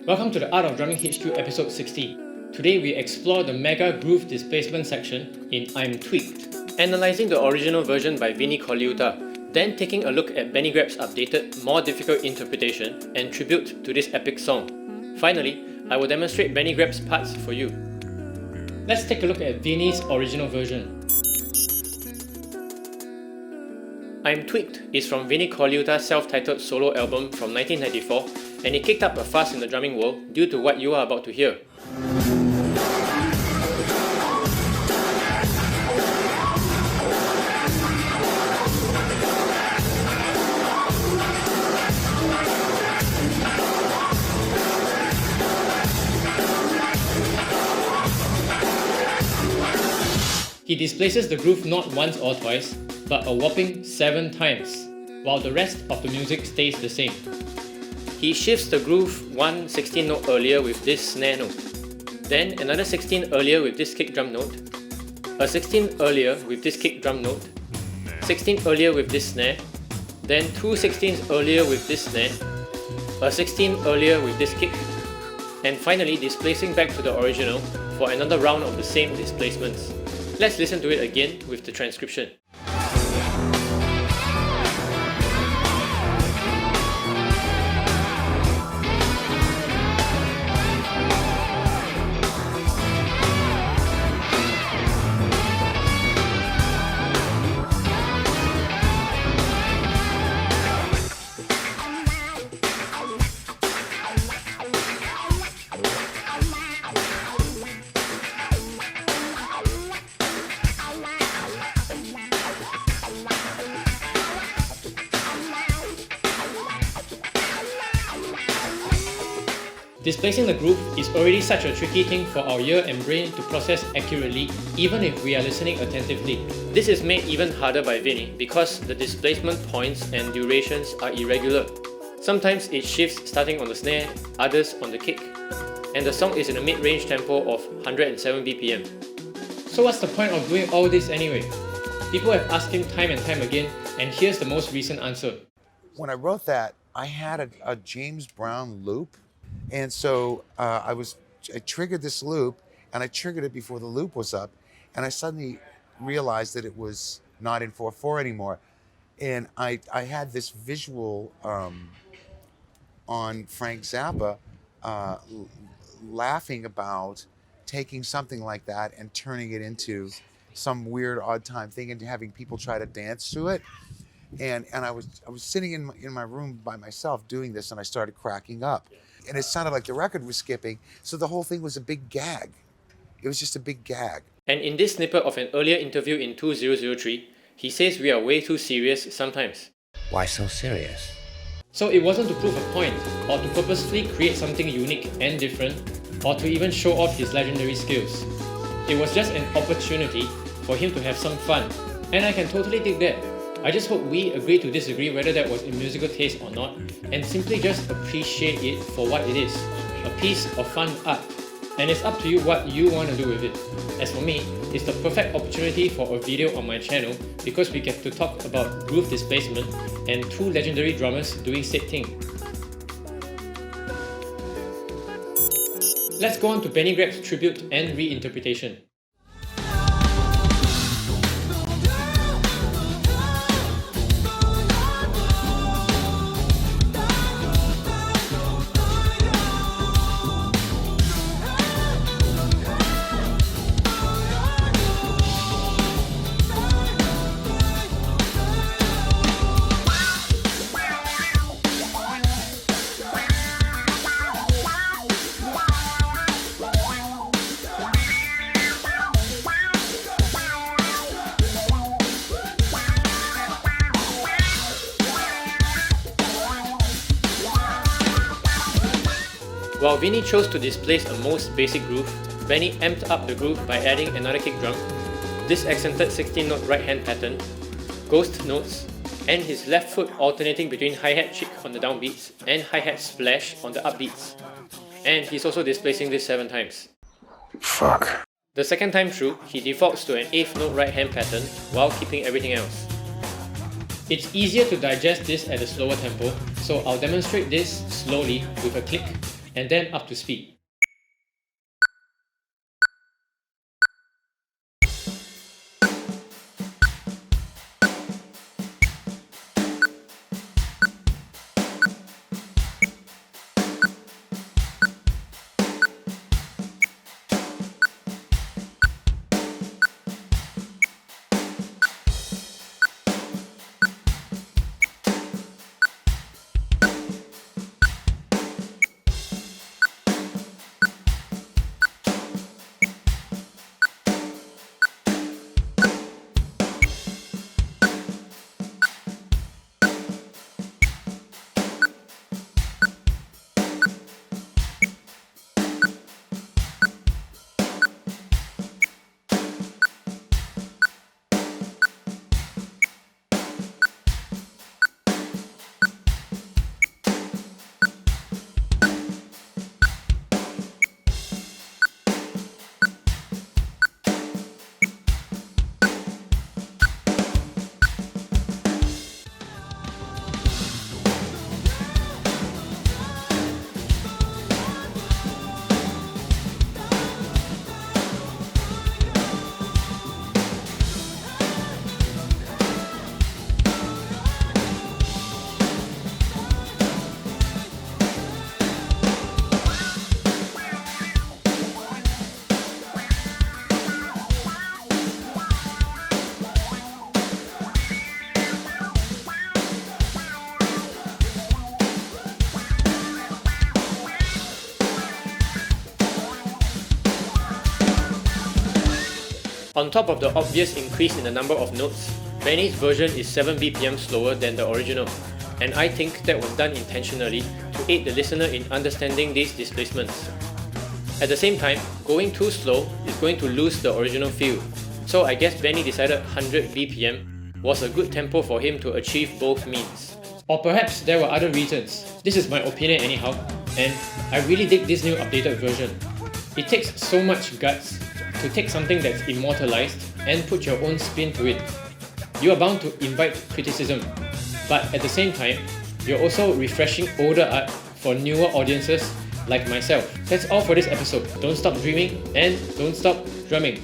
Welcome to the Art of Drumming HQ episode 60. Today we explore the mega groove displacement section in I'm Tweeked, analysing the original version by Vinnie Colaiuta, then taking a look at Benny Greb's updated, more difficult interpretation and tribute to this epic song. Finally, I will demonstrate Benny Greb's parts for you. Let's take a look at Vinnie's original version. I'm Tweeked is from Vinnie Colaiuta's self-titled solo album from 1994, and it kicked up a fuss in the drumming world due to what you are about to hear. He displaces the groove not once or twice, but a whopping 7 times, while the rest of the music stays the same. He shifts the groove one 16 note earlier with this snare note, then another 16 earlier with this kick drum note, a 16 earlier with this kick drum note, 16 earlier with this snare, then 2 16s earlier with this snare, a 16 earlier with this kick, and finally displacing back to the original for another round of the same displacements. Let's listen to it again with the transcription. Displacing the groove is already such a tricky thing for our ear and brain to process accurately, even if we are listening attentively. This is made even harder by Vinnie because the displacement points and durations are irregular. Sometimes it shifts starting on the snare, others on the kick, and the song is in a mid-range tempo of 107 BPM. So what's the point of doing all this anyway? People have asked him time and time again, and here's the most recent answer. When I wrote that, I had a James Brown loop. And so I triggered this loop, and I triggered it before the loop was up, and I suddenly realized that it was not in 4/4 anymore. And I had this visual on Frank Zappa laughing about taking something like that and turning it into some weird odd time thing and having people try to dance to it. And I was sitting in my room by myself doing this, and I started cracking up. And it sounded like the record was skipping, so the whole thing was a big gag. It was just a big gag. And in this snippet of an earlier interview in 2003, he says we are way too serious sometimes. Why so serious? So it wasn't to prove a point, or to purposefully create something unique and different, or to even show off his legendary skills. It was just an opportunity for him to have some fun, and I can totally dig that. I just hope we agree to disagree whether that was in musical taste or not, and simply just appreciate it for what it is, a piece of fun art. And it's up to you what you want to do with it. As for me, it's the perfect opportunity for a video on my channel because we get to talk about groove displacement and 2 legendary drummers doing said thing. Let's go on to Benny Greb's tribute and reinterpretation. While Vinnie chose to displace a most basic groove, Benny amped up the groove by adding another kick drum, this accented 16-note right-hand pattern, ghost notes, and his left foot alternating between hi-hat chick on the downbeats and hi-hat splash on the upbeats. And he's also displacing this 7 times. Fuck. The second time through, he defaults to an 8th note right-hand pattern while keeping everything else. It's easier to digest this at a slower tempo, so I'll demonstrate this slowly with a click, and then up to speed. On top of the obvious increase in the number of notes, Vinnie's version is 7 BPM slower than the original, and I think that was done intentionally to aid the listener in understanding these displacements. At the same time, going too slow is going to lose the original feel, so I guess Vinnie decided 100 BPM was a good tempo for him to achieve both means. Or perhaps there were other reasons. This is my opinion anyhow, and I really dig this new updated version. It takes so much guts to take something that's immortalized and put your own spin to it. You are bound to invite criticism, but at the same time, you're also refreshing older art for newer audiences like myself. That's all for this episode. Don't stop dreaming and don't stop drumming.